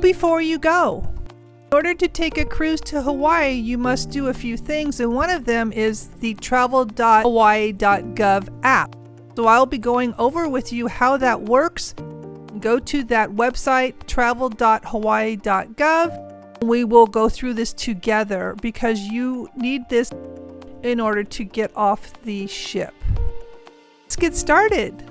before you go. In order to take a cruise to Hawaii, you must do a few things, and one of them is the travel.hawaii.gov app. So I'll be going over with you how that works. Go to that website, travel.hawaii.gov. We will go through this together because you need this in order to get off the ship. Let's get started.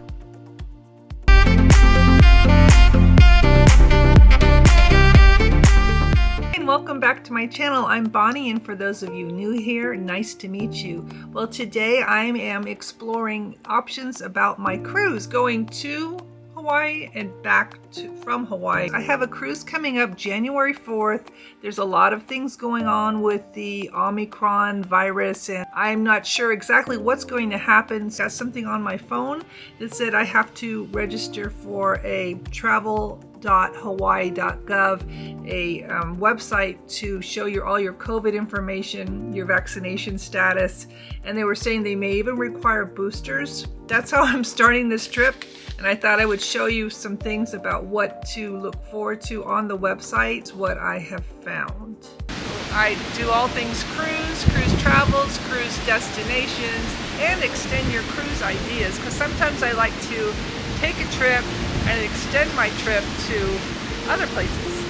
Welcome back to my channel. I'm Bonnie, and for those of you new here, nice to meet you. Well, today I am exploring options about my cruise going to Hawaii and back from Hawaii. I have a cruise coming up January 4th. There's a lot of things going on with the Omicron virus, and I'm not sure exactly what's going to happen. I got something on my phone that said I have to register for a travel.hawaii.gov, a website to show all your COVID information, your vaccination status, and they were saying they may even require boosters. That's how I'm starting this trip, and I thought I would show you some things about what to look forward to on the website, what I have found. I do all things cruise travels, cruise destinations, and extend your cruise ideas, because sometimes I like to take a trip and extend my trip to other places.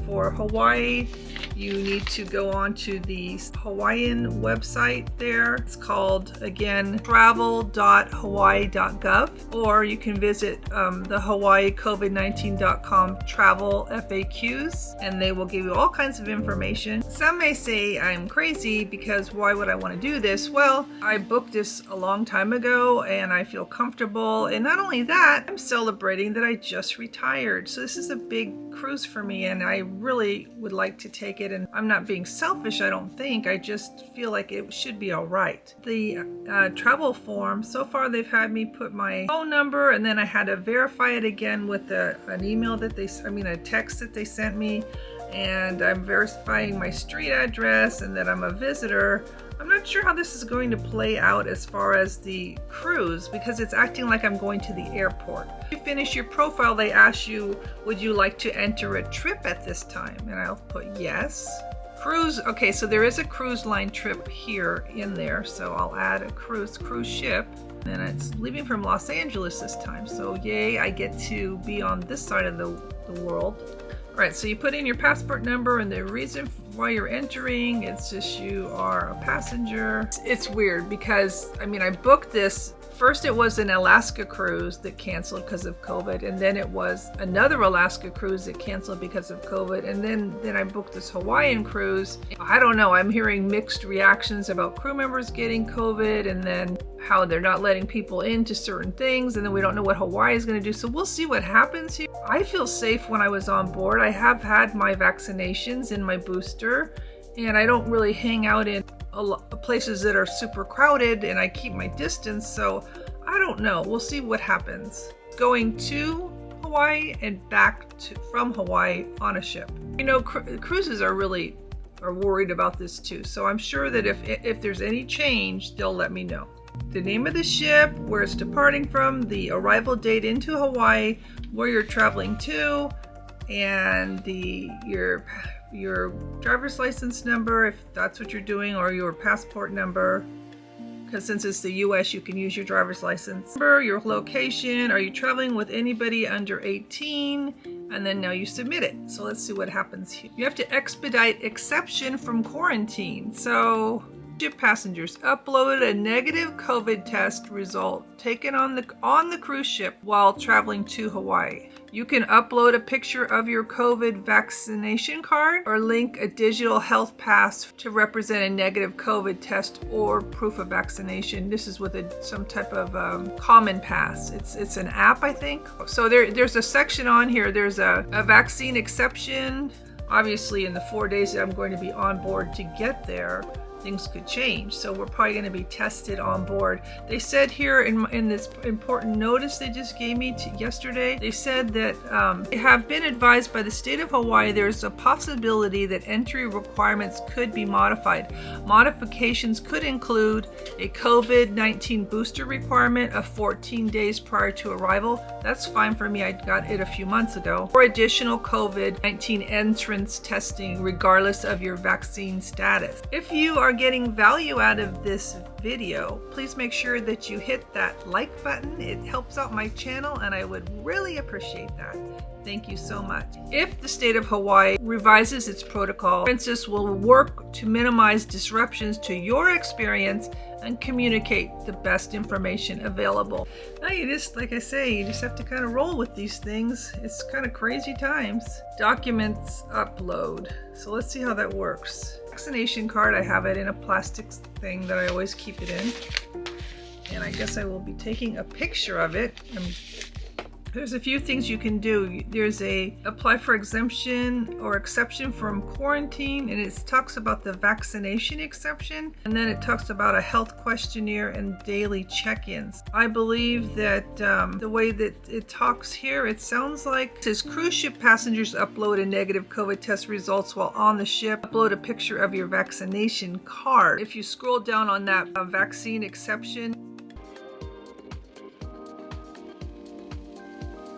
For Hawaii, you need to go on to the Hawaiian website there. It's called, again, travel.hawaii.gov, or you can visit the hawaiicovid19.com travel FAQs, and they will give you all kinds of information. Some may say I'm crazy because why would I want to do this? Well, I booked this a long time ago and I feel comfortable, and not only that, I'm celebrating that I just retired. So this is a big cruise for me, and I really would like to take it. And I'm not being selfish, I don't think. I just feel like it should be all right. The travel form, so far they've had me put my phone number, and then I had to verify it again with an email that a text that they sent me, and I'm verifying my street address and that I'm a visitor. I'm not sure how this is going to play out as far as the cruise, because it's acting like I'm going to the airport. If you finish your profile, they ask you, would you like to enter a trip at this time? And I'll put yes. Cruise, okay, so there is a cruise line trip here in there, so I'll add a cruise ship. And it's leaving from Los Angeles this time, so yay, I get to be on this side of the world. All right, so you put in your passport number and the reason why you're entering. It's just you are a passenger. It's weird because, I booked this. First it was an Alaska cruise that canceled because of COVID, and then it was another Alaska cruise that canceled because of COVID, and then I booked this Hawaiian cruise. I don't know, I'm hearing mixed reactions about crew members getting COVID, and then how they're not letting people into certain things, and then we don't know what Hawaii is going to do, so we'll see what happens here. I feel safe when I was on board. I have had my vaccinations and my booster, and I don't really hang out in places that are super crowded, and I keep my distance, so I don't know. We'll see what happens. Going to Hawaii and back from Hawaii on a ship. Cruises are worried about this too, so I'm sure that if there's any change, they'll let me know. The name of the ship, where it's departing from, the arrival date into Hawaii, where you're traveling to, and your driver's license number, if that's what you're doing, or your passport number, because since it's the US, you can use your driver's license number, your location, are you traveling with anybody under 18, and then now you submit it. So let's see what happens here. You have to expedite exception from quarantine. So ship passengers upload a negative COVID test result taken on the cruise ship while traveling to Hawaii. You can upload a picture of your COVID vaccination card or link a digital health pass to represent a negative COVID test or proof of vaccination. This is with some type of common pass. It's an app, I think. So there's a section on here. There's a vaccine exception. Obviously, in the 4 days that I'm going to be on board to get there, things could change. So we're probably going to be tested on board. They said here in this important notice they just gave me yesterday, they said that they have been advised by the state of Hawaii there's a possibility that entry requirements could be modified. Modifications could include a COVID-19 booster requirement of 14 days prior to arrival. That's fine for me. I got it a few months ago. Or additional COVID-19 entrance testing regardless of your vaccine status. If you are getting value out of this video, please make sure that you hit that like button. It helps out my channel and I would really appreciate that. Thank you so much. If the state of Hawaii revises its protocol, Princess will work to minimize disruptions to your experience and communicate the best information available. Now you just, like I say, you just have to kind of roll with these things. It's kind of crazy times. Documents upload. So let's see how that works. Vaccination card, I have it in a plastic thing that I always keep it in. And I guess I will be taking a picture of it. There's a few things you can do. There's a apply for exemption or exception from quarantine, and it talks about the vaccination exception, and then it talks about a health questionnaire and daily check-ins. I believe that the way that it talks here, it sounds like it says cruise ship passengers upload a negative COVID test results while on the ship. Upload a picture of your vaccination card. If you scroll down on that vaccine exception,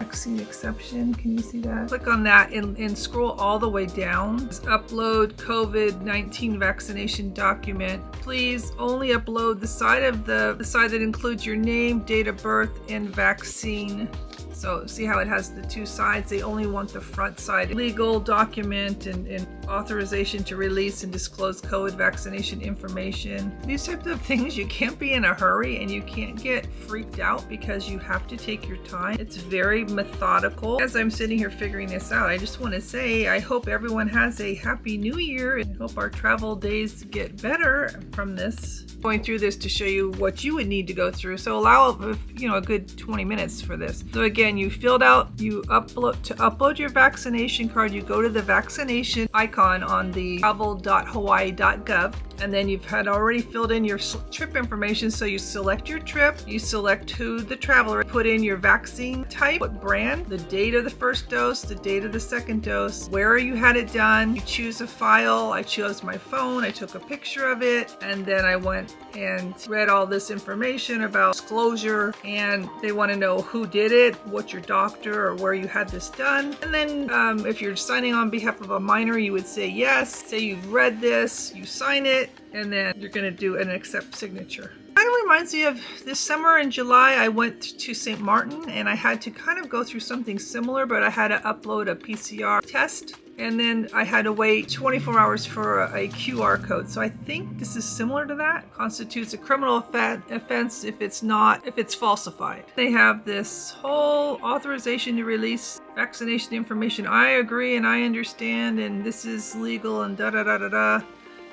can you see that? Click on that and scroll all the way down. Upload COVID-19 vaccination document. Please only upload the side that includes your name, date of birth, and vaccine. So see how it has the two sides? They only want the front side. Legal document and authorization to release and disclose COVID vaccination information. These types of things, you can't be in a hurry and you can't get freaked out because you have to take your time. It's very methodical. As I'm sitting here figuring this out, I just want to say I hope everyone has a happy new year and hope our travel days get better from this. Going through this to show you what you would need to go through. So allow a good 20 minutes for this. So again, you upload your vaccination card. You go to the vaccination icon on the travel.hawaii.gov, and then you've already filled in your trip information. So you select your trip, you select who the traveler, put in your vaccine type, what brand, the date of the first dose, the date of the second dose, where you had it done. You choose a file. I chose my phone. I took a picture of it, and then I went and read all this information about disclosure, and they want to know who did it, what's your doctor, or where you had this done. And then if you're signing on behalf of a minor, you would say yes, say you've read this, you sign it, and then you're going to do an accept signature. Kind of reminds me of this summer in July, I went to St. Martin and I had to kind of go through something similar, but I had to upload a PCR test. And then I had to wait 24 hours for a QR code. So I think this is similar to that. Constitutes a criminal offense if it's falsified. They have this whole authorization to release vaccination information. I agree and I understand, and this is legal and da da da da da.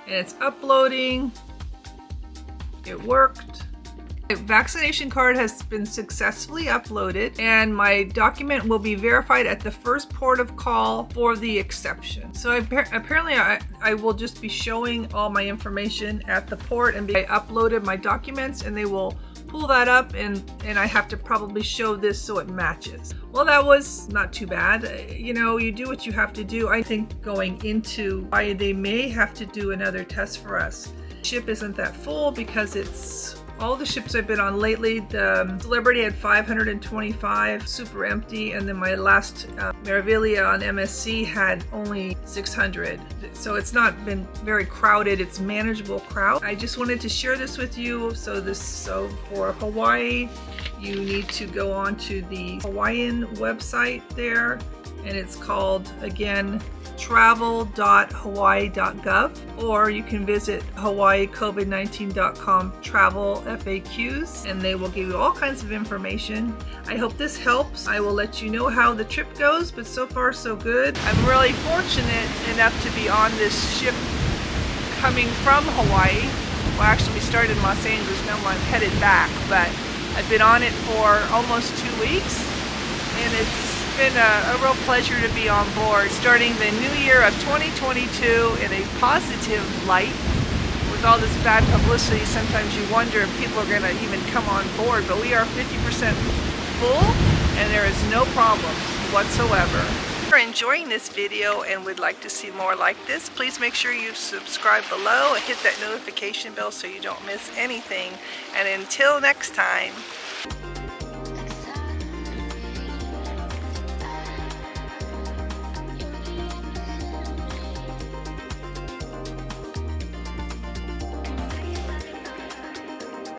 And it's uploading. It worked. The vaccination card has been successfully uploaded, and my document will be verified at the first port of call for the exception. So apparently I will just be showing all my information at the port, and I uploaded my documents and they will pull that up, and I have to probably show this so it matches. Well, that was not too bad. You do what you have to do. I think going into why they may have to do another test for us. Ship isn't that full because it's all the ships I've been on lately. The Celebrity had 525, super empty, and then my last Meraviglia on MSC had only 600. So it's not been very crowded. It's manageable crowd. I just wanted to share this with you. So for Hawaii, you need to go on to the Hawaiian website there, and it's called, again, travel.hawaii.gov, or you can visit hawaiicovid19.com travel FAQs, and they will give you all kinds of information. I hope this helps. I will let you know how the trip goes, but so far so good. I'm really fortunate enough to be on this ship coming from Hawaii. Well, actually we started in Los Angeles, now I'm headed back, but I've been on it for almost 2 weeks, and it's been a real pleasure to be on board, starting the new year of 2022 in a positive light. We're with all this bad publicity, sometimes you wonder if people are going to even come on board, but we are 50% full and there is no problems whatsoever. If you're enjoying this video and would like to see more like this, please make sure you subscribe below and hit that notification bell so you don't miss anything. And until next time.